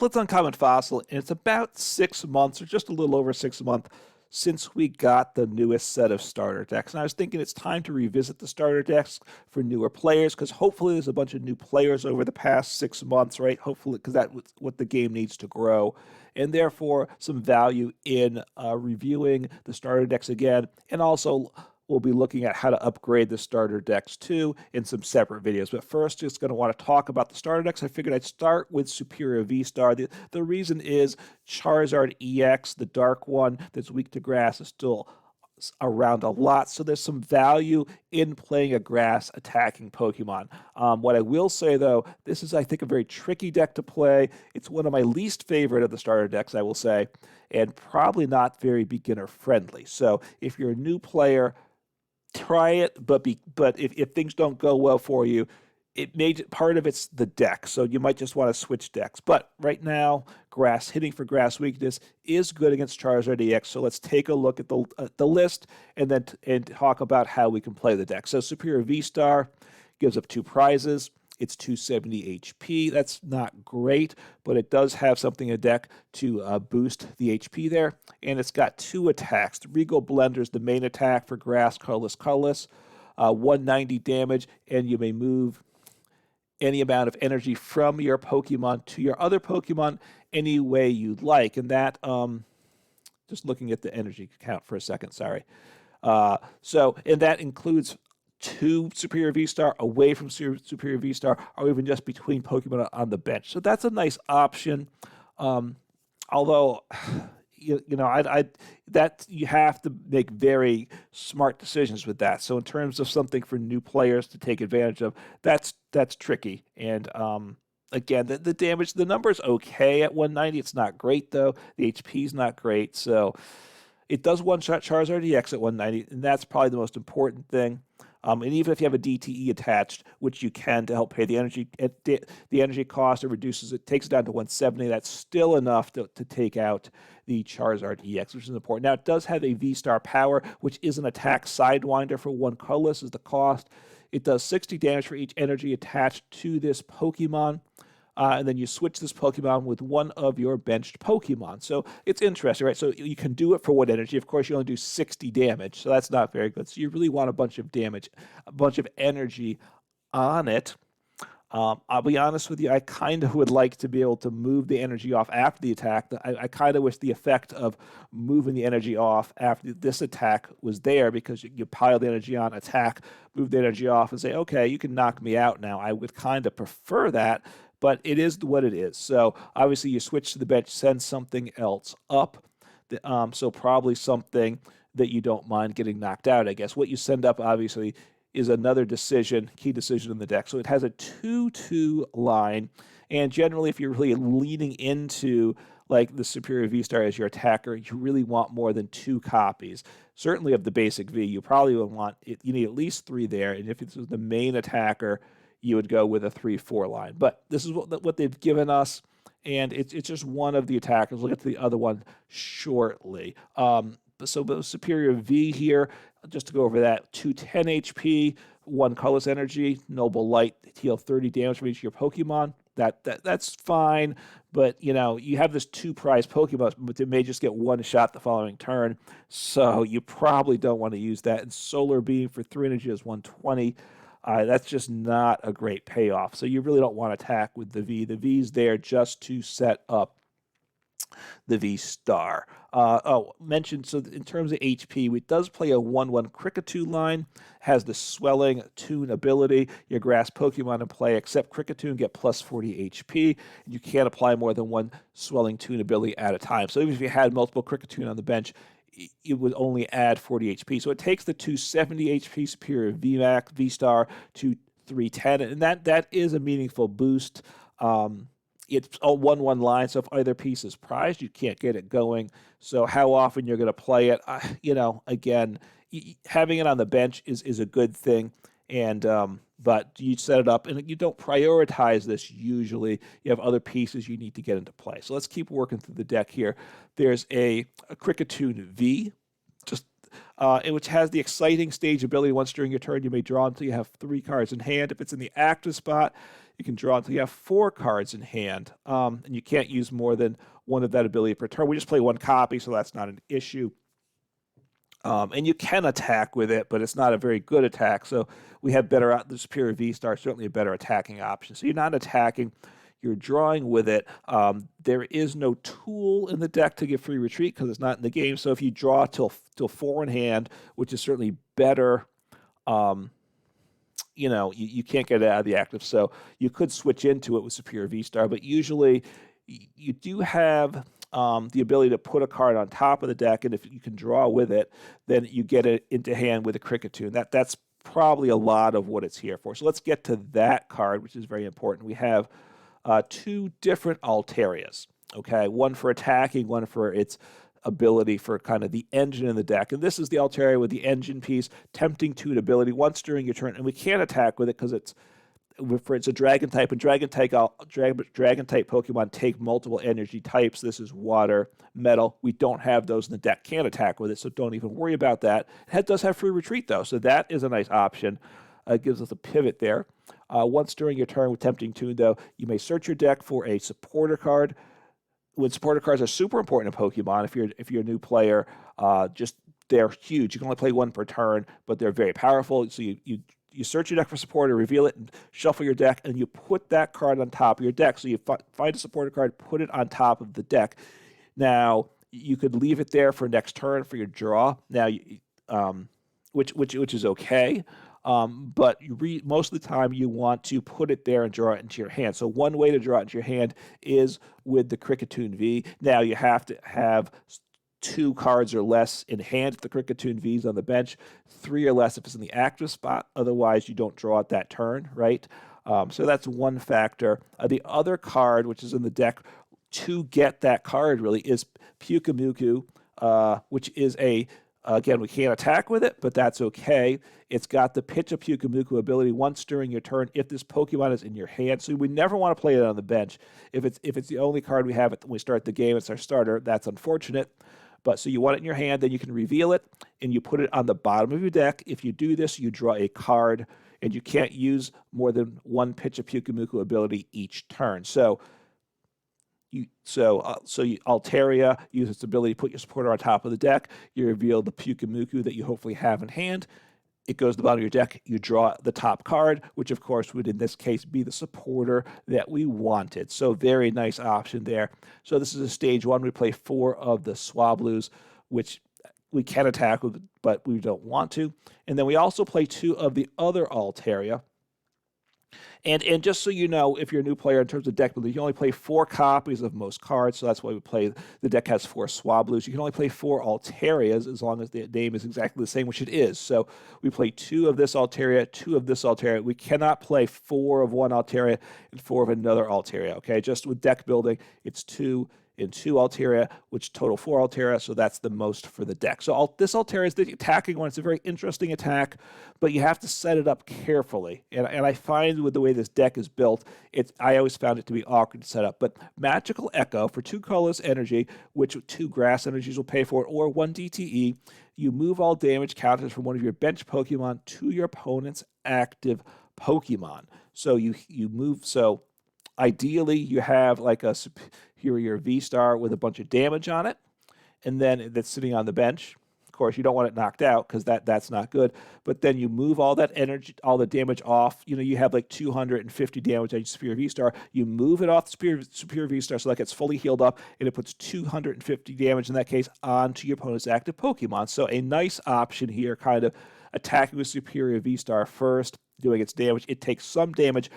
Well, it's Uncommon Fossil, and it's about 6 months, or just a little over 6 months, since we got the newest set of starter decks. And I was thinking it's time to revisit the starter decks for newer players, because hopefully there's a bunch of new players over the past 6 months, right? Hopefully, because that's what the game needs to grow. And therefore, some value in reviewing the starter decks again, and also we'll be looking at how to upgrade the starter decks too in some separate videos. But first, just going to want to talk about the starter decks. I figured I'd start with Serperior VSTAR. The reason is Charizard EX, the dark one that's weak to grass, is still around a lot, so there's some value in playing a grass attacking Pokemon. What I will say though, this is, I think, a very tricky deck to play. It's one of my least favorite of the starter decks, I will say, and probably not very beginner friendly. So if you're a new player, try it, but if things don't go well for you, part of it's the deck, so you might just want to switch decks. But right now, hitting for grass weakness is good against Charizard EX. So let's take a look at the list and talk about how we can play the deck. So Serperior VSTAR gives up 2 prizes. It's 270 HP. That's not great, but it does have something in the deck to boost the HP there. And it's got 2 attacks. The Regal Blender is the main attack for grass, colorless, 190 damage, and you may move any amount of energy from your Pokemon to your other Pokemon any way you'd like. And that, just looking at the energy count for a second, sorry. And that includes 2 Serperior VSTAR away from Serperior VSTAR, or even just between Pokemon on the bench. So that's a nice option. Although, you have to make very smart decisions with that. So in terms of something for new players to take advantage of, that's tricky. And again, the damage, the number's okay at 190. It's not great though. The HP's not great. So it does one-shot Charizard EX at 190, and that's probably the most important thing. And even if you have a DTE attached, which you can to help pay the energy cost, it takes it down to 170. That's still enough to take out the Charizard EX, which is important. Now, it does have a V-Star power, which is an attack Sidewinder for 1 colorless is the cost. It does 60 damage for each energy attached to this Pokemon. And then you switch this Pokemon with one of your benched Pokemon. So it's interesting, right? So you can do it for 1 energy. Of course, you only do 60 damage, so that's not very good. So you really want a bunch of damage, a bunch of energy on it. I'll be honest with you, I kind of would like to be able to move the energy off after the attack. I kind of wish the effect of moving the energy off after this attack was there, because you pile the energy on, attack, move the energy off, and say, okay, you can knock me out now. I would kind of prefer that, but it is what it is. So obviously you switch to the bench, send something else up. So probably something that you don't mind getting knocked out, I guess. What you send up, obviously, is another key decision in the deck. So it has a 2-2 line, and generally if you're really leaning into like the Serperior VSTAR as your attacker, you really want more than 2 copies. Certainly of the basic V, you probably would want it. You need at least 3 there, and if this was the main attacker, you would go with a 3-4 line. But this is what they've given us, and it's just one of the attackers. We'll get to the other one shortly. So Serperior V here, just to go over that, 210 HP, 1 colorless energy, Noble Light, heal 30 damage from each of your Pokemon. That's fine, but you have this 2 prize Pokemon, but they may just get 1 shot the following turn, so you probably don't want to use that. And Solar Beam for 3 energy is 120. That's just not a great payoff. So you really don't want to attack with the V. The V's there just to set up the V-Star. Mentioned, so in terms of HP, it does play a 1-1 Kricketune line, has the Swelling Tune ability. Your grass Pokemon in play except Kricketune get plus 40 HP, and you can't apply more than 1 Swelling Tune ability at a time. So even if you had multiple Kricketune on the bench, it would only add 40 HP. So it takes the 270 HP Serperior V-Star to 310, and that is a meaningful boost. It's a 1-1 line, so if either piece is prized, you can't get it going. So how often you're going to play it, again, having it on the bench is a good thing. And but you set it up, and you don't prioritize this usually. You have other pieces you need to get into play. So let's keep working through the deck here. There's a Kricketune V, which has the exciting stage ability. Once during your turn, you may draw until you have 3 cards in hand. If it's in the active spot, you can draw until you have 4 cards in hand, and you can't use more than one of that ability per turn. We just play 1 copy, so that's not an issue. And you can attack with it, but it's not a very good attack. So we have better, the Serperior V-STAR, certainly a better attacking option. So you're not attacking, you're drawing with it. There is no tool in the deck to give free retreat because it's not in the game. So if you draw till 4 in hand, which is certainly better, you know, you can't get it out of the active. So you could switch into it with Serperior V-STAR, but usually you do have the ability to put a card on top of the deck, and if you can draw with it, then you get it into hand with a Kricketune. That's probably a lot of what it's here for. So let's get to that card, which is very important. We have 2 different Altarias, okay? One for attacking, one for its ability for kind of the engine in the deck. And this is the Altaria with the engine piece, Tempting Toot ability once during your turn, and we can't attack with it because it's a dragon type, and dragon type Pokemon take multiple energy types. This is water, metal. We don't have those in the deck. Can't attack with it, so don't even worry about that. It does have free retreat though, so that is a nice option. It gives us a pivot there. Once during your turn with Tempting Toot, though, you may search your deck for a supporter card. When supporter cards are super important in Pokemon, if you're a new player, they're huge. You can only play 1 per turn, but they're very powerful. So you search your deck for supporter, reveal it, and shuffle your deck, and you put that card on top of your deck. So you find a supporter card, put it on top of the deck. Now, you could leave it there for next turn for your draw. Now, which is okay. But most of the time you want to put it there and draw it into your hand. So one way to draw it into your hand is with the Kricketune V. Now you have to have 2 cards or less in hand if the Kricketune V is on the bench, 3 or less if it's in the active spot. Otherwise, you don't draw it that turn, right? So that's one factor. The other card, which is in the deck to get that card really, is Pyukumuku, which is again, we can't attack with it, but that's okay. It's got the Pitch a Pyukumuku ability once during your turn if this Pokemon is in your hand. So we never want to play it on the bench. If it's the only card we have when we start the game, it's our starter. That's unfortunate. But so you want it in your hand, then you can reveal it, and you put it on the bottom of your deck. If you do this, you draw a card, and you can't use more than 1 Pitch a Pyukumuku ability each turn. So Altaria uses its ability to put your supporter on top of the deck. You reveal the Pyukumuku that you hopefully have in hand. It goes to the bottom of your deck. You draw the top card, which of course would in this case be the supporter that we wanted. So very nice option there. So this is a stage 1. We play 4 of the Swablus, which we can attack with, but we don't want to. And then we also play 2 of the other Altaria. And just so you know, if you're a new player in terms of deck building, you can only play 4 copies of most cards, so that's why we play. The deck has 4 Swablus. You can only play 4 Altarias as long as the name is exactly the same, which it is. So we play 2 of this Altaria, 2 of this Altaria. We cannot play 4 of one Altaria and 4 of another Altaria, okay? Just with deck building, it's 2 and 2 Altaria, which total 4 Altaria, so that's the most for the deck. So this Altaria is the attacking one. It's a very interesting attack, but you have to set it up carefully. And I find with the way this deck is built, I always found it to be awkward to set up. But Magical Echo for 2 colorless energy, which 2 grass energies will pay for it, or 1 DTE, you move all damage counters from one of your bench Pokemon to your opponent's active Pokemon. So you move, so ideally you have like a Serperior V-STAR with a bunch of damage on it, and then that's sitting on the bench. Of course, you don't want it knocked out because that's not good. But then you move all that energy, all the damage off. You know, you have like 250 damage on your Serperior V-STAR. You move it off the Serperior V-STAR so that gets fully healed up, and it puts 250 damage in that case onto your opponent's active Pokemon. So a nice option here, kind of attacking with Serperior V-STAR first, doing its damage. It takes some damage,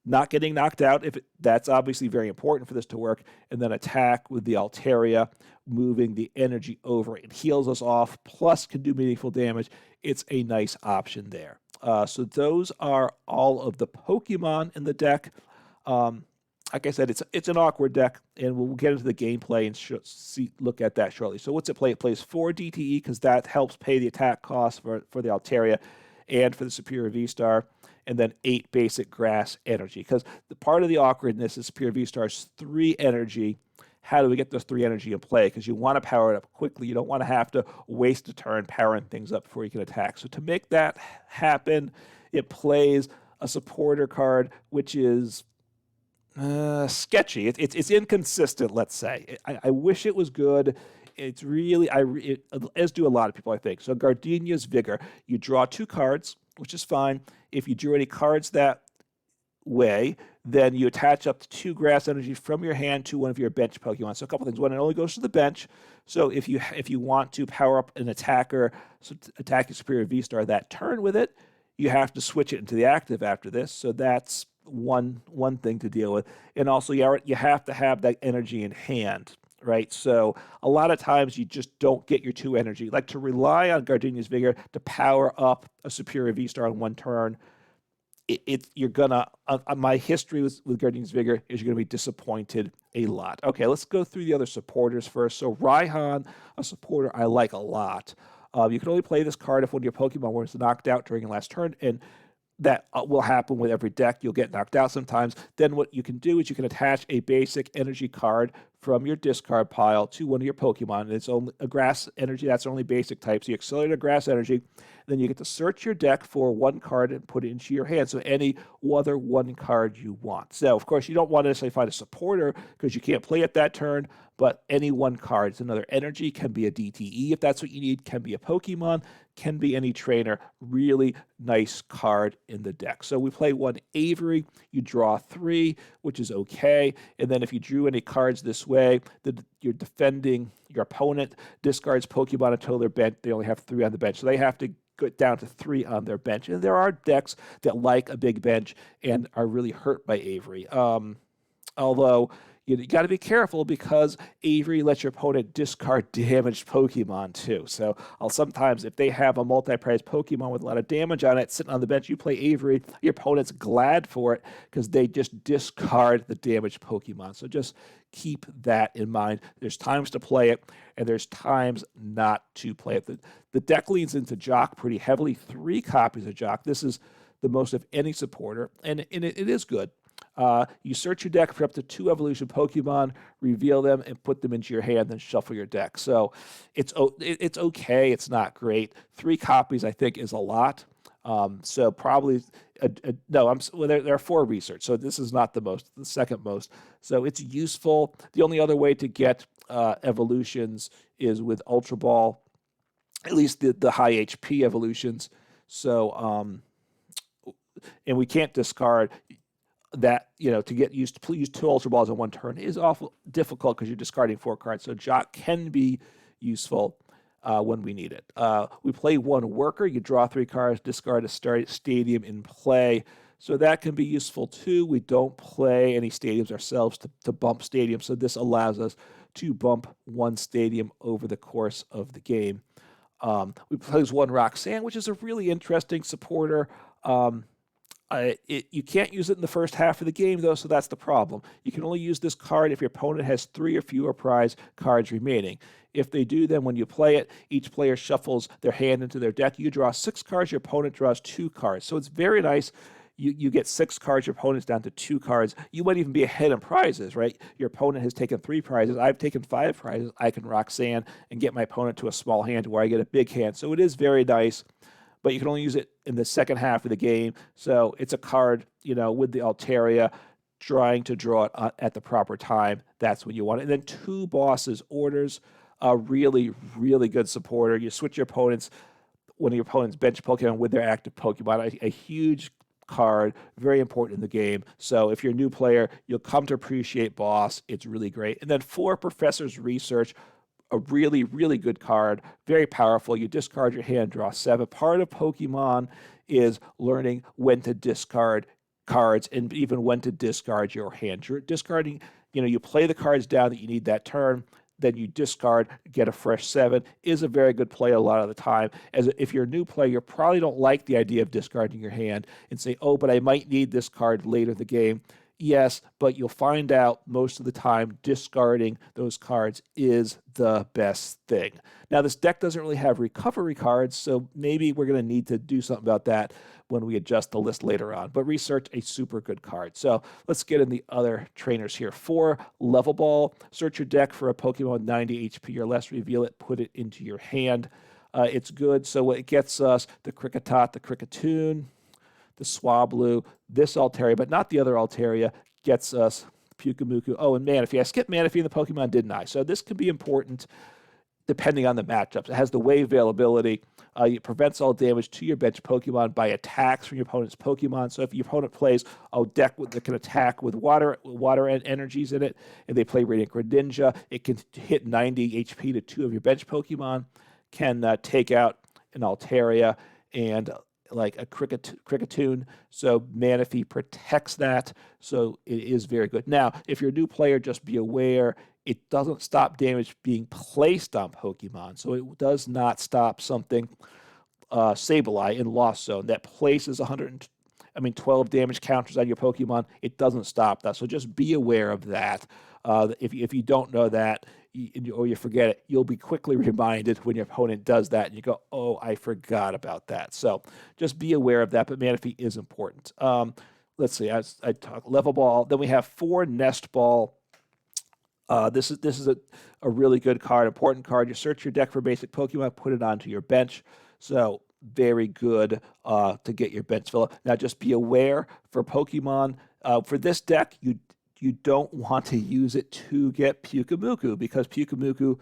not getting knocked out, that's obviously very important for this to work, and then attack with the Altaria, moving the energy over. It heals us off, plus can do meaningful damage. It's a nice option there. So those are all of the Pokemon in the deck. Like I said, it's an awkward deck, and we'll get into the gameplay and look at that shortly. So what's it play? It plays 4 DTE because that helps pay the attack cost for the Altaria and for the Serperior V-STAR, and then 8 basic grass energy. Because the part of the awkwardness is Serperior V-STAR's 3 energy. How do we get those 3 energy in play? Because you want to power it up quickly. You don't want to have to waste a turn powering things up before you can attack. So to make that happen, it plays a supporter card, which is sketchy. It's inconsistent, let's say. I wish it was good. It's really, as do a lot of people, I think. So Gardenia's Vigor. You draw 2 cards, which is fine. If you drew any cards that way, then you attach up to 2 grass energy from your hand to one of your bench Pokemon. So a couple things. One, it only goes to the bench. So if you want to power up an attacker, so attack your Serperior V-STAR that turn with it, you have to switch it into the active after this. So that's one thing to deal with. And also you have to have that energy in hand, right? So a lot of times you just don't get your 2 energy. Like to rely on Gardenia's Vigor to power up a Serperior V-STAR on one turn, you're gonna, my history with Gardenia's Vigor is you're gonna be disappointed a lot. Okay, let's go through the other supporters first. So Raihan, a supporter I like a lot. You can only play this card if one of your Pokemon was knocked out during your last turn, and that will happen with every deck. You'll get knocked out sometimes. Then what you can do is you can attach a basic energy card from your discard pile to one of your Pokemon. And it's only a grass energy. That's only basic type. So you accelerate a grass energy. Then you get to search your deck for 1 card and put it into your hand. So any other 1 card you want. So, of course, you don't want to necessarily find a supporter because you can't play it that turn. But any 1 card. It's another energy. Can be a DTE if that's what you need. Can be a Pokemon. Can be any trainer. Really nice card in the deck. So we play 1 Avery. You draw 3, which is okay. And then if you drew any cards this way, you're defending your opponent discards Pokemon until they're bent. They only have 3 on the bench. So they have to go down to 3 on their bench. And there are decks that like a big bench and are really hurt by Avery. Although you got to be careful because Avery lets your opponent discard damaged Pokemon too. So sometimes if they have a multi-prize Pokemon with a lot of damage on it sitting on the bench, you play Avery, your opponent's glad for it because they just discard the damaged Pokemon. So just keep that in mind. There's times to play it and there's times not to play it. The deck leans into Jacq pretty heavily, 3 copies of Jacq. This is the most of any supporter, and it is good. You search your deck for up to 2 evolution Pokemon, reveal them, and put them into your hand, then shuffle your deck. So it's okay. It's not great. 3 copies, I think, is a lot. So probably there are 4 research. So this is not the second most. So it's useful. The only other way to get evolutions is with Ultra Ball, at least the high HP evolutions. So and we can't discard that, to get used to use 2 Ultra Balls in 1 turn is awful difficult because you're discarding 4 cards. So Jacq can be useful when we need it. We play 1 Worker. You draw 3 cards, discard a stadium in play. So that can be useful too. We don't play any stadiums ourselves to bump stadiums. So this allows us to bump 1 stadium over the course of the game. We play 1 Roxanne, which is a really interesting supporter. You can't use it in the first half of the game, though, so that's the problem. You can only use this card if your opponent has 3 or fewer prize cards remaining. If they do, then when you play it, each player shuffles their hand into their deck. You draw 6 cards, your opponent draws 2 cards. So it's very nice. You get 6 cards, your opponent's down to 2 cards. You might even be ahead in prizes, right? Your opponent has taken 3 prizes. I've taken 5 prizes. I can Roxanne and get my opponent to a small hand where I get a big hand. So it is very nice. But you can only use it in the second half of the game. So it's a card, with the Altaria, trying to draw it at the proper time. That's when you want it. And then 2 Bosses Orders, a really, really good supporter. You switch your opponents, one of your opponent's bench Pokemon with their active Pokemon. A huge card, very important in the game. So if you're a new player, you'll come to appreciate Boss. It's really great. And then 4 Professor's Research, a really, really good card, very powerful. You discard your hand, draw 7. Part of Pokemon is learning when to discard cards and even when to discard your hand. You're discarding, you play the cards down that you need that turn, then you discard, get a fresh 7, is a very good play a lot of the time. If you're a new player, you probably don't like the idea of discarding your hand and say, oh, but I might need this card later in the game. Yes, but you'll find out most of the time discarding those cards is the best thing. Now, this deck doesn't really have recovery cards, so maybe we're going to need to do something about that when we adjust the list later on. But Research, a super good card. So let's get in the other trainers here. 4 Level Ball. Search your deck for a Pokemon with 90 HP or less. Reveal it. Put it into your hand. It's good. So it gets us the Kricketot, the Kricketune, the Swablu, this Altaria, but not the other Altaria, gets us Pyukumuku. Oh, and Manaphy. I skipped Manaphy in the Pokemon, didn't I? So this can be important depending on the matchups. It has the wave availability. It prevents all damage to your bench Pokemon by attacks from your opponent's Pokemon. So if your opponent plays a deck that can attack with water energies in it, and they play Radiant Greninja, it can hit 90 HP to 2 of your bench Pokemon, can take out an Altaria and like a Kricketune. So Manaphy protects that. So it is very good. Now, if you're a new player, just be aware it doesn't stop damage being placed on Pokemon. So it does not stop something, Sableye in Lost Zone, that places 12 damage counters on your Pokemon. It doesn't stop that. So just be aware of that. If you don't know that, or you forget it, you'll be quickly reminded when your opponent does that, and you go, oh, I forgot about that. So just be aware of that, but Manaphy is important. Let's see, I talk Level Ball. Then we have 4 Nest Ball. This is a really good card, important card. You search your deck for basic Pokemon, put it onto your bench. So very good to get your bench filled. Now just be aware for Pokemon, for this deck, you don't want to use it to get Pyukumuku, because Pyukumuku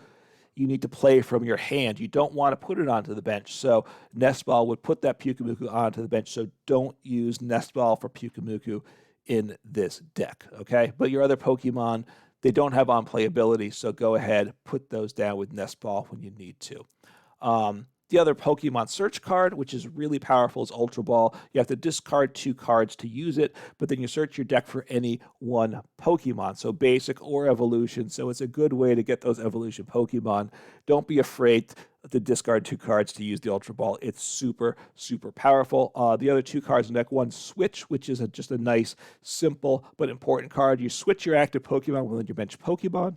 you need to play from your hand. You don't want to put it onto the bench. So Nest Ball would put that Pyukumuku onto the bench. So don't use Nest Ball for Pyukumuku in this deck, okay? But your other Pokemon, they don't have on-playability, so go ahead, put those down with Nest Ball when you need to. The other Pokemon search card, which is really powerful, is Ultra Ball. You have to discard 2 cards to use it, but then you search your deck for any one Pokemon, so basic or evolution. So it's a good way to get those evolution Pokemon. Don't be afraid to discard 2 cards to use the Ultra Ball. It's super, super powerful. The other 2 cards in deck, one Switch, which is just a nice, simple, but important card. You switch your active Pokemon within your bench Pokemon.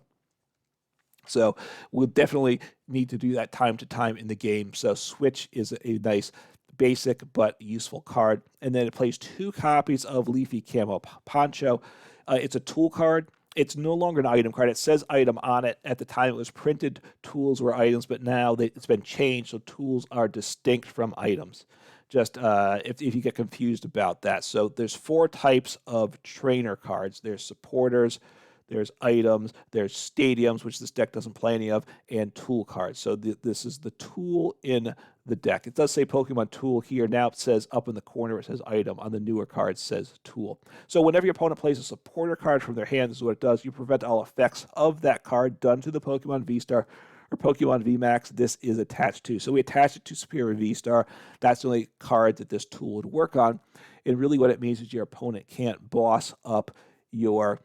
So we'll definitely need to do that time to time in the game. So Switch is a nice, basic, but useful card. And then it plays 2 copies of Leafy Camo Poncho. It's a tool card. It's no longer an item card. It says item on it. At the time it was printed, tools were items, but now it's been changed, so tools are distinct from items. Just if you get confused about that. So there's 4 types of trainer cards. There's supporters, there's items, there's stadiums, which this deck doesn't play any of, and tool cards. So this is the tool in the deck. It does say Pokemon Tool here. Now it says up in the corner, it says item. On the newer card, it says tool. So whenever your opponent plays a supporter card from their hand, this is what it does. You prevent all effects of that card done to the Pokemon V-Star or Pokemon VMAX this is attached to. So we attach it to Serperior V-Star. That's the only card that this tool would work on. And really what it means is your opponent can't boss up your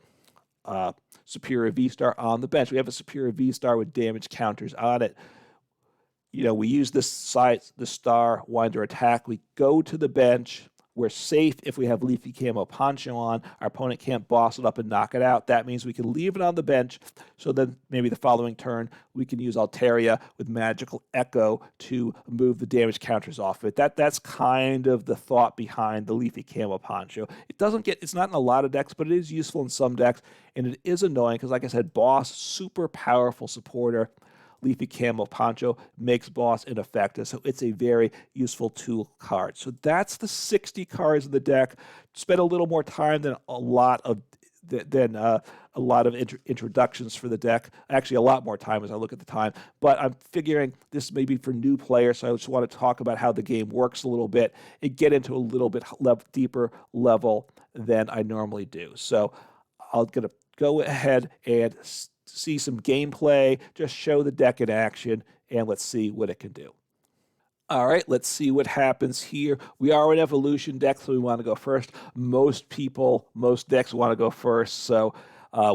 Serperior V-Star on the bench. We have a Serperior V-Star with damage counters on it. You know, we use this star winder attack. We go to the bench. We're safe if we have Leafy Camo Poncho on. Our opponent can't boss it up and knock it out. That means we can leave it on the bench. So then maybe the following turn, we can use Altaria with Magical Echo to move the damage counters off it. That's kind of the thought behind the Leafy Camo Poncho. It's not in a lot of decks, but it is useful in some decks. And it is annoying because, like I said, boss, super powerful supporter. Leafy Camo Poncho makes boss ineffective, so it's a very useful tool card. So that's the 60 cards in the deck. Spent a little more time than a lot of introductions for the deck. Actually, a lot more time as I look at the time. But I'm figuring this may be for new players, so I just want to talk about how the game works a little bit and get into a little bit deeper level than I normally do. So I'm going to go ahead and see some gameplay, just show the deck in action, and let's see what it can do. All right, let's see what happens here. We are an evolution deck, so we want to go first. Most decks want to go first, so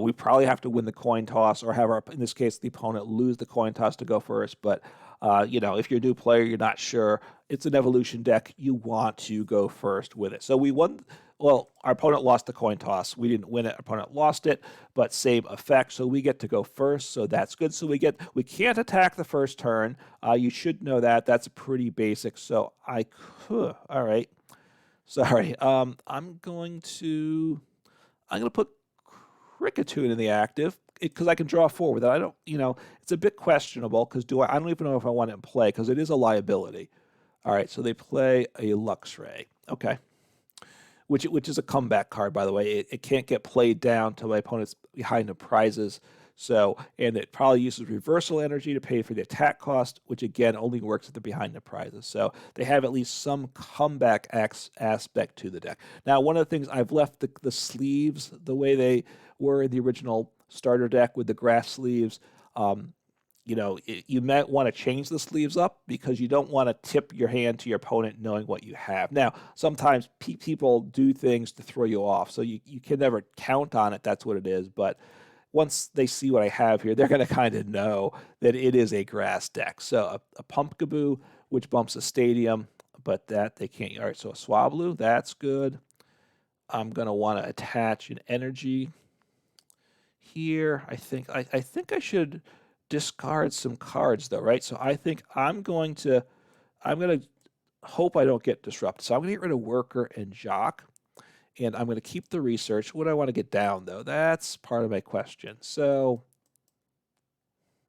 we probably have to win the coin toss or have in this case, the opponent lose the coin toss to go first. But, if you're a new player, you're not sure, it's an evolution deck, you want to go first with it. So we won. Well, our opponent lost the coin toss. We didn't win it. Our opponent lost it, but same effect. So we get to go first. So that's good. So we can't attack the first turn. You should know that. That's pretty basic. So all right. Sorry. I'm going to put Kricketune in the active because I can draw forward. I don't. It's a bit questionable because I don't even know if I want it in play because it is a liability. All right. So they play a Luxray. Okay. which is a comeback card, by the way. It can't get played down till my opponent's behind the prizes. So, and it probably uses reversal energy to pay for the attack cost, which again only works if they're behind the prizes. So they have at least some comeback aspect to the deck. Now, one of the things I've left the sleeves the way they were in the original starter deck with the grass sleeves. You know, you might want to change the sleeves up because you don't want to tip your hand to your opponent knowing what you have. Now, sometimes people do things to throw you off, so you can never count on it. That's what it is. But once they see what I have here, they're going to kind of know that it is a grass deck. So a Pumpkaboo, which bumps a stadium, but that they can't. All right, so a Swablu, that's good. I'm going to want to attach an energy here. I think I should discard some cards though, right? So I think I'm going to hope I don't get disrupted. So I'm going to get rid of Worker and Jacq, and I'm going to keep the research. What do I want to get down though? That's part of my question. So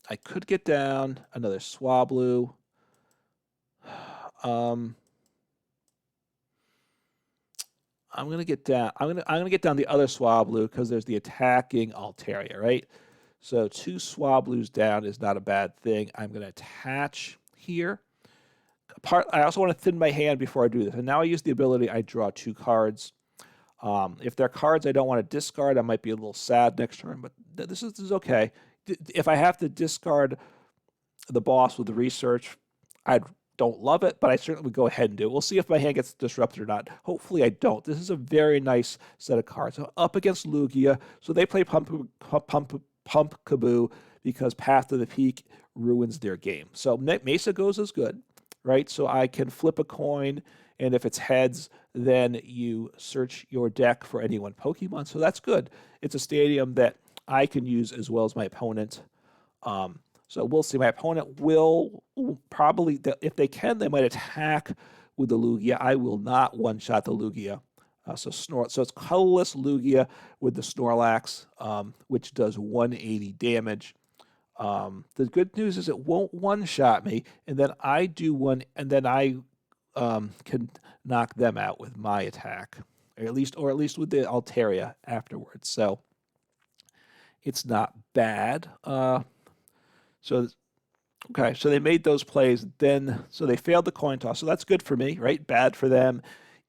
I could get down another Swablu. I'm going to get down. I'm going to get down the other Swablu because there's the attacking Altaria, right? So 2 Swablus down is not a bad thing. I'm going to attach here. I also want to thin my hand before I do this. And now I use the ability, I draw 2 cards. If they're cards I don't want to discard, I might be a little sad next turn, but this is okay. If I have to discard the boss with the research, I don't love it, but I certainly would go ahead and do it. We'll see if my hand gets disrupted or not. Hopefully I don't. This is a very nice set of cards. So up against Lugia, so they play Pumpkaboo because Path to the Peak ruins their game. So Mesa goes is good, right? So I can flip a coin, and if it's heads, then you search your deck for any one Pokemon. So that's good. It's a stadium that I can use as well as my opponent. So we'll see. My opponent will probably, if they can, they might attack with the Lugia. I will not one-shot the Lugia. So it's colorless Lugia with the Snorlax, which does 180 damage. The good news is it won't one-shot me, and then I do one, and then I can knock them out with my attack, or at least with the Altaria afterwards. So it's not bad. So they made those plays. So they failed the coin toss. So that's good for me, right? Bad for them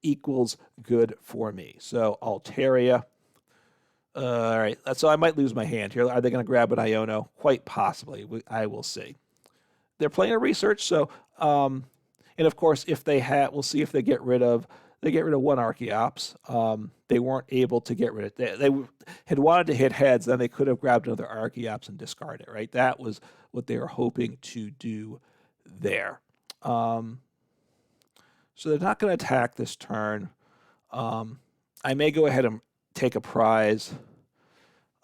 equals good for me. So Altaria. All right. So I might lose my hand here. Are they going to grab an Iono? Quite possibly. I will see. They're playing a research. So, and of course, if they we'll see if they get rid of one Archeops. They weren't able to get rid of it. They had wanted to hit heads, then they could have grabbed another Archeops and discard it, right? That was what they were hoping to do there. So they're not going to attack this turn. I may go ahead and take a prize.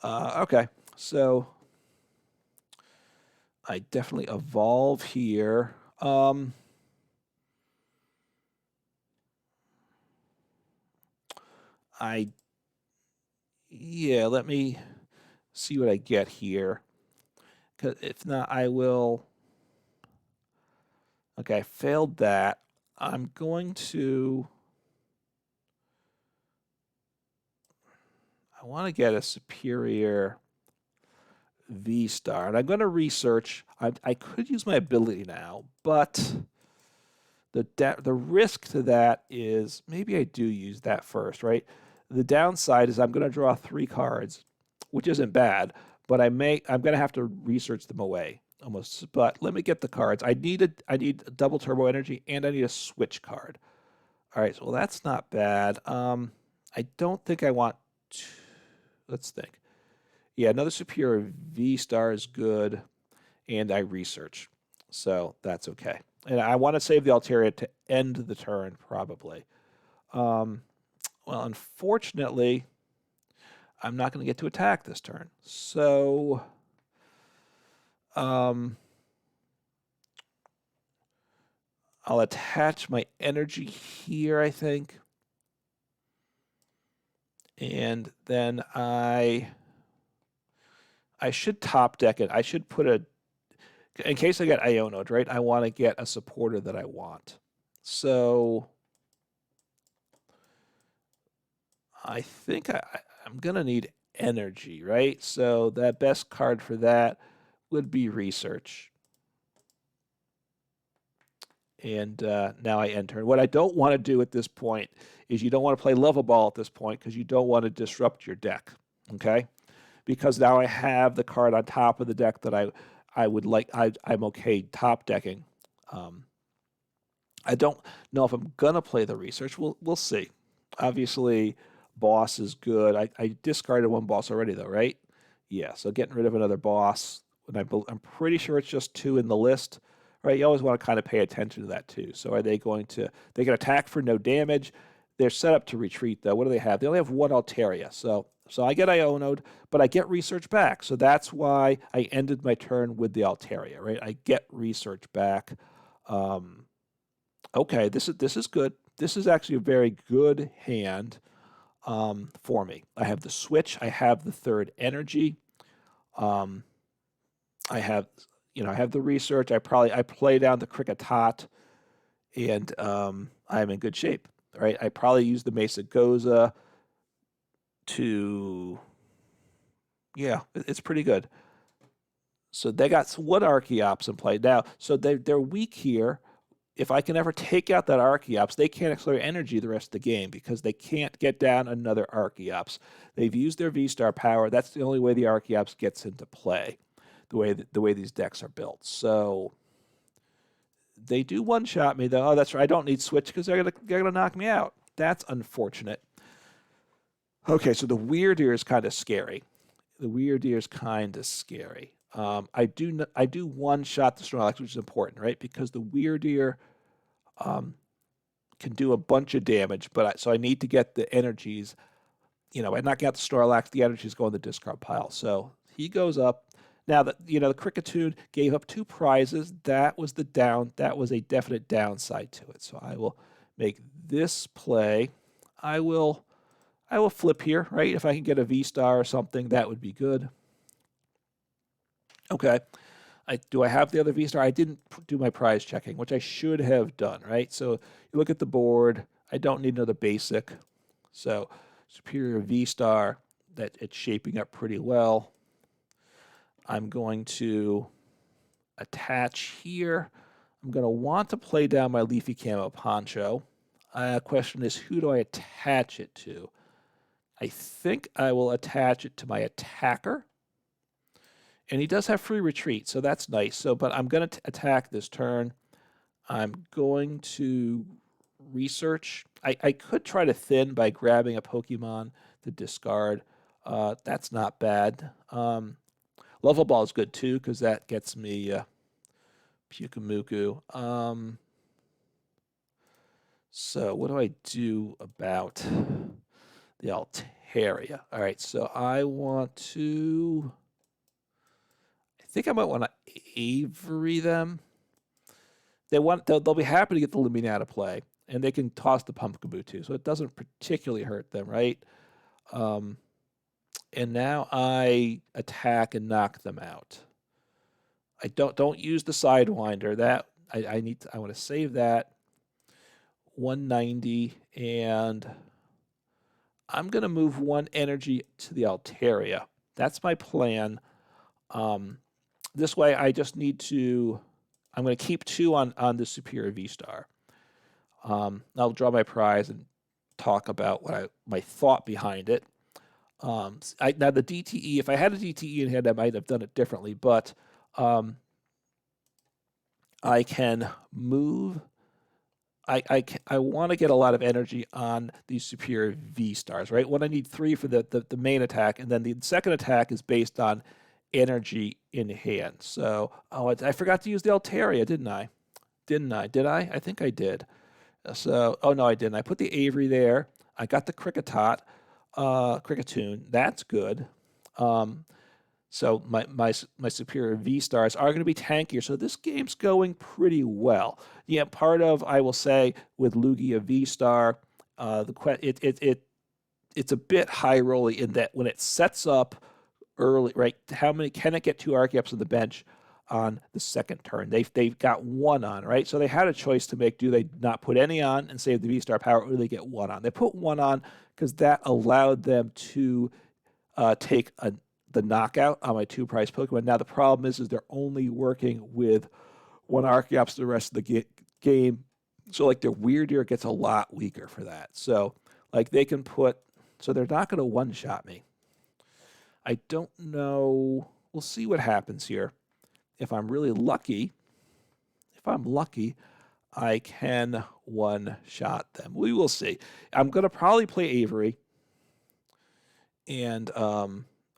Okay, so I definitely evolve here. Let me see what I get here. Because if not, I will. Okay, I failed that. I'm going to. I want to get a Serperior VSTAR, and I'm going to research. I could use my ability now, but the risk to that is maybe I do use that first, right? The downside is I'm going to draw 3 cards, which isn't bad, but I'm going to have to research them away almost. But let me get the cards. I need a double turbo energy, and I need a switch card. All right, so that's not bad. I don't think I want to. Let's think. Yeah, another Serperior VSTAR is good, and I research, so that's okay. And I want to save the Altaria to end the turn, probably. Well, unfortunately, I'm not going to get to attack this turn. So, I'll attach my energy here, I think. And then I should top deck it. I should put in case I get Iono'd, right? I want to get a supporter that I want. So I think I'm going to need energy, right? So that best card for that would be research. And now I enter. What I don't want to do at this point is you don't want to play Level Ball at this point because you don't want to disrupt your deck, okay? Because now I have the card on top of the deck that I would like. I'm okay top decking. I don't know if I'm gonna play the research. We'll see. Obviously, boss is good. I discarded one boss already though, right? Yeah. So getting rid of another boss. And I'm pretty sure it's just 2 in the list, right? You always want to kind of pay attention to that too. So are they going to? They can attack for no damage. They're set up to retreat though. What do they have? They only have 1 Altaria. So I get Iono'd, but I get research back. So that's why I ended my turn with the Altaria, right? I get research back. Okay, this is good. This is actually a very good hand for me. I have the switch. I have the 3rd energy. I have, I have the research. I play down the Kricketot, and I'm in good shape. Right? I probably use the Mesa Goza to, yeah, it's pretty good. So they got one Archeops in play now. So they're weak here. If I can ever take out that Archeops, they can't accelerate energy the rest of the game because they can't get down another Archeops. They've used their V-Star power. That's the only way the Archeops gets into play, the way these decks are built. So they do one-shot me, though. Oh, that's right. I don't need Switch because they're gonna knock me out. That's unfortunate. Okay, so the Weird Ear is kind of scary. The Weird Ear is kind of scary. I do one-shot the Snorlax, which is important, right? Because the Weird Ear can do a bunch of damage, so I need to get the energies. By knocking out the Snorlax, the energies go in the discard pile. So he goes up. Now the Kricketune gave up 2 prizes. That was a definite downside to it. So I will make this play. I will flip here, right? If I can get a V-Star or something, that would be good. Okay. Do I have the other V-Star? I didn't do my prize checking, which I should have done, right? So you look at the board. I don't need another basic. So Serperior V-Star, that it's shaping up pretty well. I'm going to attach here. I'm going to want to play down my Leafy Camo Poncho. Question is, who do I attach it to? I think I will attach it to my attacker. And he does have free retreat, so that's nice. But I'm going to attack this turn. I'm going to research. I could try to thin by grabbing a Pokemon to discard. That's not bad. Level Ball is good too because that gets me Pyukumuku. So what do I do about the Altaria? All right, so I want to. I think I might want to Avery them. They'll be happy to get the Lumina out of play, and they can toss the Pumpkaboo too, so it doesn't particularly hurt them, right? And now I attack and knock them out. I don't use the Sidewinder. That I want to save that. 190, and I'm gonna move 1 energy to the Altaria. That's my plan. This way, I just need to. I'm going to keep 2 on the Serperior V-Star. I'll draw my prize and talk about my thought behind it. Now the DTE, if I had a DTE in hand, I might have done it differently, but I can move. I want to get a lot of energy on these Serperior V-Stars, right? When I need 3 for the main attack, and then the second attack is based on energy in hand. So, I forgot to use the Altaria, didn't I? Did I? I think I did. So, no, I didn't. I put the Avery there. I got the Kricketune. That's good. So my Serperior V-Stars are going to be tankier. So this game's going pretty well. Yeah, part of, I will say, with Lugia V-Star, it's a bit high rolly in that when it sets up early, right? How many can it get 2 Archeops on the bench? on the second turn. They've got 1 on, right? So they had a choice to make. Do they not put any on and save the V-Star power, or do they get 1 on? They put 1 on because that allowed them to take the knockout on my 2-prize Pokemon. Now the problem is they're only working with 1 Archeops the rest of the game. So like their Weird Ear gets a lot weaker for that. So like they can put, so they're not going to one-shot me. I don't know. We'll see what happens here. If I'm really lucky, I can one-shot them. We will see. I'm going to probably play Avery. And, all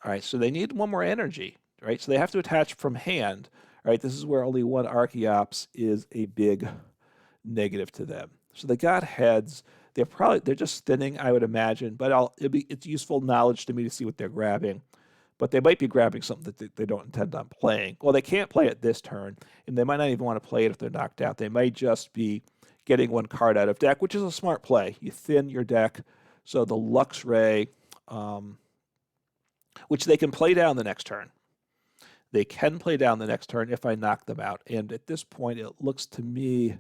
right, so they need 1 more energy, right? So they have to attach from hand, right? This is where only 1 Archeops is a big negative to them. So they got heads. They're just thinning, I would imagine, but it's useful knowledge to me to see what they're grabbing. But they might be grabbing something that they don't intend on playing. Well, they can't play it this turn, and they might not even want to play it if they're knocked out. They might just be getting 1 card out of deck, which is a smart play. You thin your deck, so the Luxray, which they can play down the next turn. They can play down the next turn if I knock them out. And at this point, it looks to me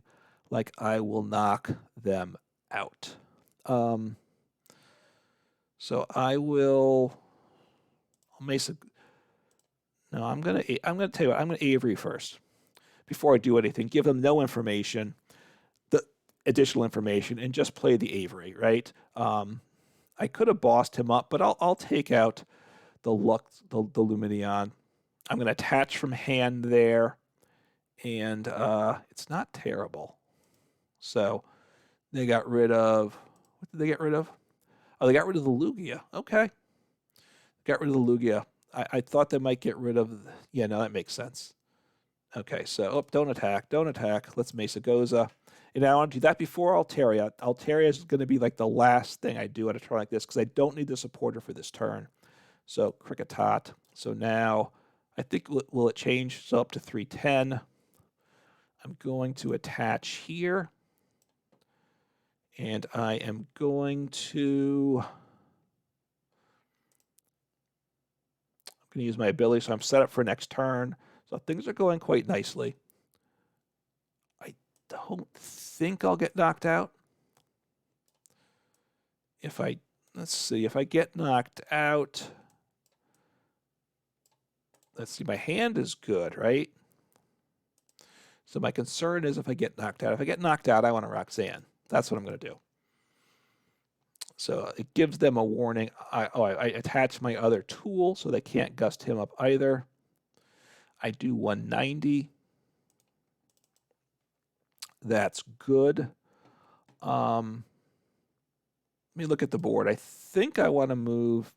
like I will knock them out. So I will... Mesa. No, I'm gonna tell you what. I'm gonna Avery first before I do anything. Give them no information, the additional information, and just play the Avery. Right? I could have bossed him up, but I'll take out the Lumineon. I'm gonna attach from hand there, and it's not terrible. So they got rid of, what did they get rid of? Oh, they got rid of the Lugia. Okay. Got rid of the Lugia. I thought they might get rid of... Yeah, no, that makes sense. Okay, so... don't attack. Don't attack. Let's Mesagoza. And I want to do that before Altaria. Altaria is going to be like the last thing I do at a turn like this because I don't need the supporter for this turn. So, Kricketot. So now, I think... Will it change? So up to 310. I'm going to attach here. And I am going to... Going to use my ability, so I'm set up for next turn. So things are going quite nicely. I don't think I'll get knocked out. Let's see, if I get knocked out, let's see, my hand is good, right? So my concern is if I get knocked out. If I get knocked out, I want a Roxanne. That's what I'm going to do. So it gives them a warning. I attach my other tool so they can't gust him up either. I do 190. That's good. Let me look at the board. I think I want to move.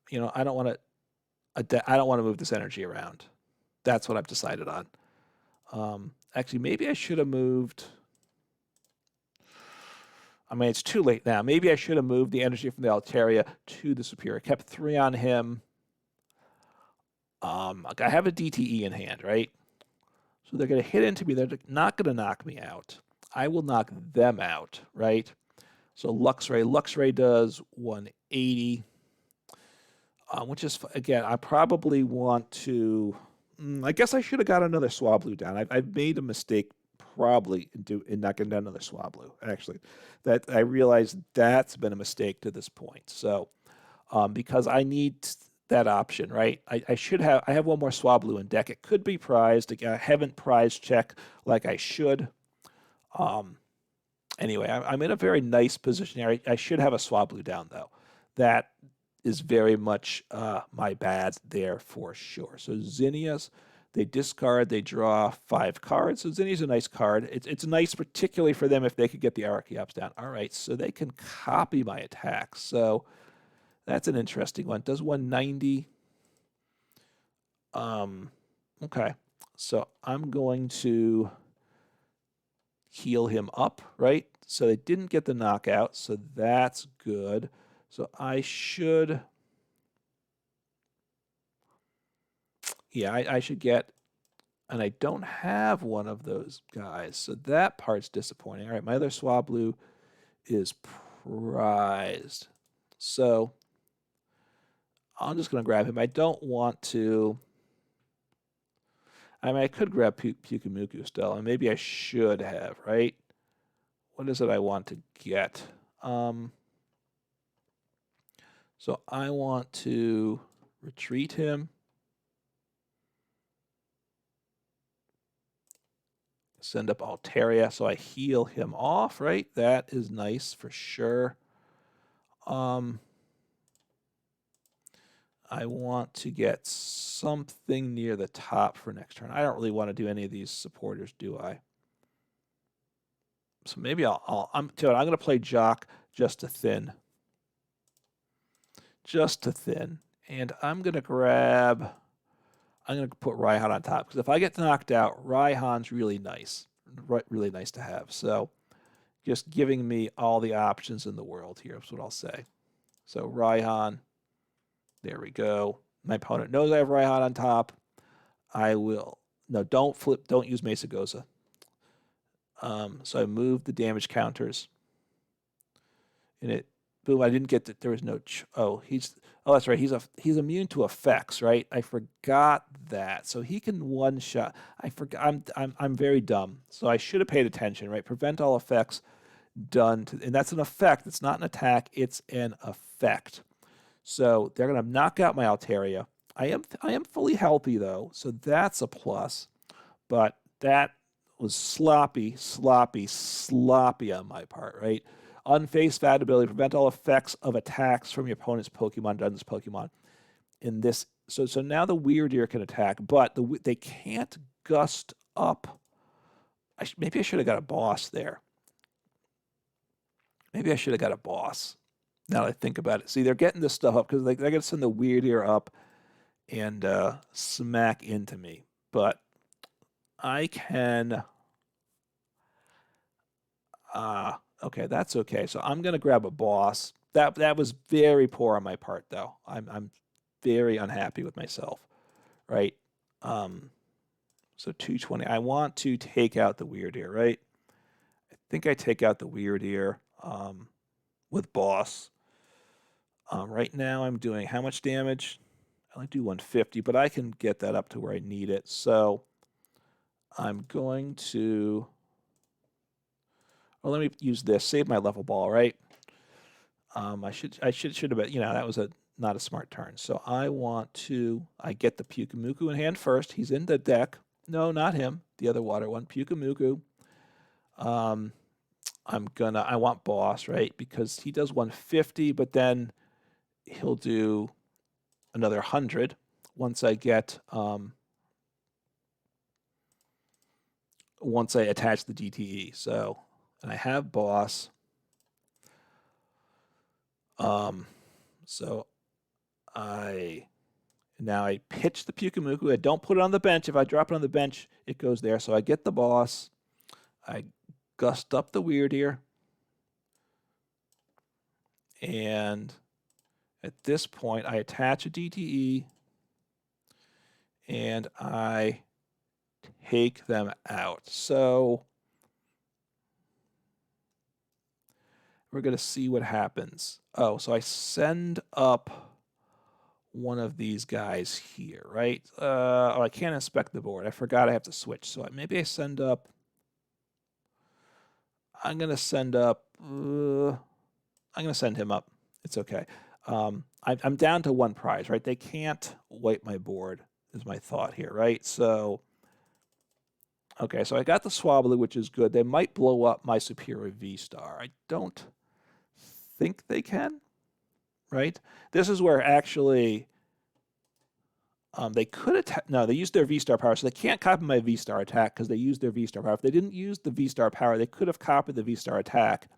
You know, I don't want to move this energy around. That's what I've decided on. Actually, maybe I should have moved. I mean, it's too late now. Maybe I should have moved the energy from the Altaria to the Serperior. Kept 3 on him. I have a DTE in hand, right? So they're going to hit into me. They're not going to knock me out. I will knock them out, right? So Luxray does 180, which is, again, I probably want to... I guess I should have got another Swablu down. I've made a mistake probably in not getting down another Swablu, actually. That I realized that's been a mistake to this point. So because I need that option, right? I have 1 more Swablu in deck. It could be prized. I haven't prize check like I should. Anyway, I'm in a very nice position here. I should have a Swablu down, though. That is very much my bad there for sure. So Zinnias, they discard, they draw 5 cards. So Zinnia's a nice card. It's nice particularly for them if they could get the Archeops down. All right, so they can copy my attacks. So that's an interesting one. Does 190. Okay, so I'm going to heal him up, right? So they didn't get the knockout, so that's good. So I should, yeah, I should get, and I don't have one of those guys, so that part's disappointing. All right, my other Swablu is prized. So I'm just going to grab him. I don't want to. I mean, I could grab Pyukumuku still, and maybe I should have, right? What is it I want to get? So I want to retreat him. Send up Altaria, so I heal him off, right? That is nice for sure. I want to get something near the top for next turn. I don't really want to do any of these supporters, do I? So maybe I'm going to play Jacq just to thin. Just to thin. And I'm going to put Raihan on top, because if I get knocked out, Raihan's really nice. Really nice to have. So just giving me all the options in the world here is what I'll say. So Raihan, there we go. My opponent knows I have Raihan on top. I will, no, don't use Mesagoza. So I moved the damage counters. And it, boom, I didn't get that. There was no, that's right. He's immune to effects, right? I forgot that. So he can one shot. I forgot. I'm very dumb. So I should have paid attention, right? Prevent all effects done to, and that's an effect. It's not an attack. It's an effect. So they're gonna knock out my Altaria. I am fully healthy though, so that's a plus. But that was sloppy on my part, right? Unfaced fat ability, prevent all effects of attacks from your opponent's Pokemon, Dungeon's Pokemon. In this, so now the Weird Ear can attack, but they can't gust up. Maybe I should have got a boss there. Maybe I should have got a boss. Now that I think about it. See, they're getting this stuff up because they're going to send the Weird Ear up and smack into me. But I can... okay, that's okay. So I'm going to grab a boss. That was very poor on my part, though. I'm very unhappy with myself, right? So 220. I want to take out the Weird Ear, right? I think I take out the Weird Ear with boss. Right now I'm doing how much damage? I only do 150, but I can get that up to where I need it. So I'm going to... Well, let me use this. Save my level ball, right? I should have been, that was not a smart turn. So I get the Pyukumuku in hand first. He's in the deck. No, not him. The other water one, Pyukumuku. I want boss, right? Because he does 150, but then he'll do another 100 once I get, once I attach the DTE. So, and I have boss. So now I pitch the Pyukumuku. I don't put it on the bench. If I drop it on the bench, it goes there. So I get the boss. I gust up the Weird Ear. And at this point, I attach a DTE. And I take them out. So we're going to see what happens. Oh, so I send up one of these guys here, right? Oh, I can't inspect the board. I forgot I have to switch. So maybe I send up... I'm going to send up... I'm going to send him up. It's okay. I'm down to one prize, right? They can't wipe my board, is my thought here, right? So... Okay, so I got the Swablu, which is good. They might blow up my Serperior VSTAR. I don't think they can, right? This is where actually they could attack. No, they used their VSTAR power, so they can't copy my VSTAR attack because they used their VSTAR power. If they didn't use the VSTAR power, they could have copied the VSTAR attack,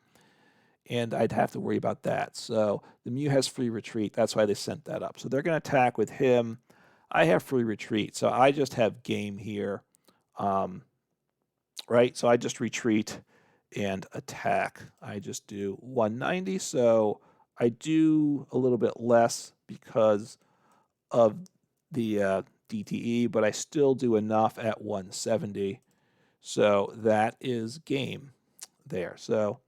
and I'd have to worry about that. So the Mew has free retreat. That's why they sent that up. So they're going to attack with him. I have free retreat, so I just have game here. Right, so I just retreat and attack. I just do 190, so I do a little bit less because of the DTE, but I still do enough at 170. So that is game there. So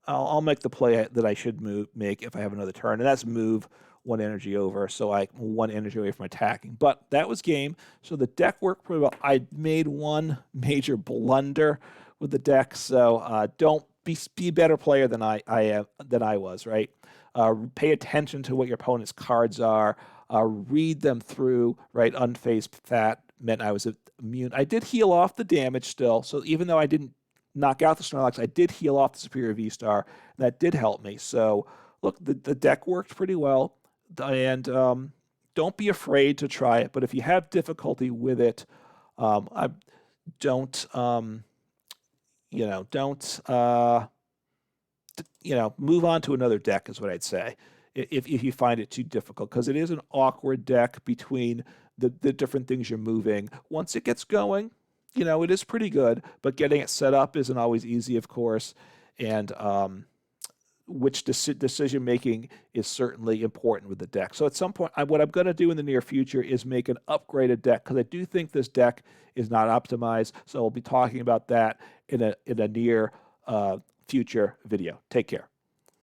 I'll make the play that I should make if I have another turn, and that's move 1 energy over, so I'm 1 energy away from attacking. But that was game, so the deck worked pretty well. I made one major blunder with the deck, so don't be a better player than I was, right? Pay attention to what your opponent's cards are. Read them through, right? Unfazed Fat meant I was immune. I did heal off the damage still, so even though I didn't knock out the Snorlax, I did heal off the Serperior V-Star, and that did help me. So, look, the deck worked pretty well, and don't be afraid to try it. But if you have difficulty with it, I don't, move on to another deck is what I'd say if you find it too difficult, because it is an awkward deck between the different things you're moving. Once it gets going, it is pretty good, but getting it set up isn't always easy, of course, and which decision making is certainly important with the deck. So at some point, what I'm going to do in the near future is make an upgraded deck, because I do think this deck is not optimized. So I'll be talking about that in a near future video. Take care.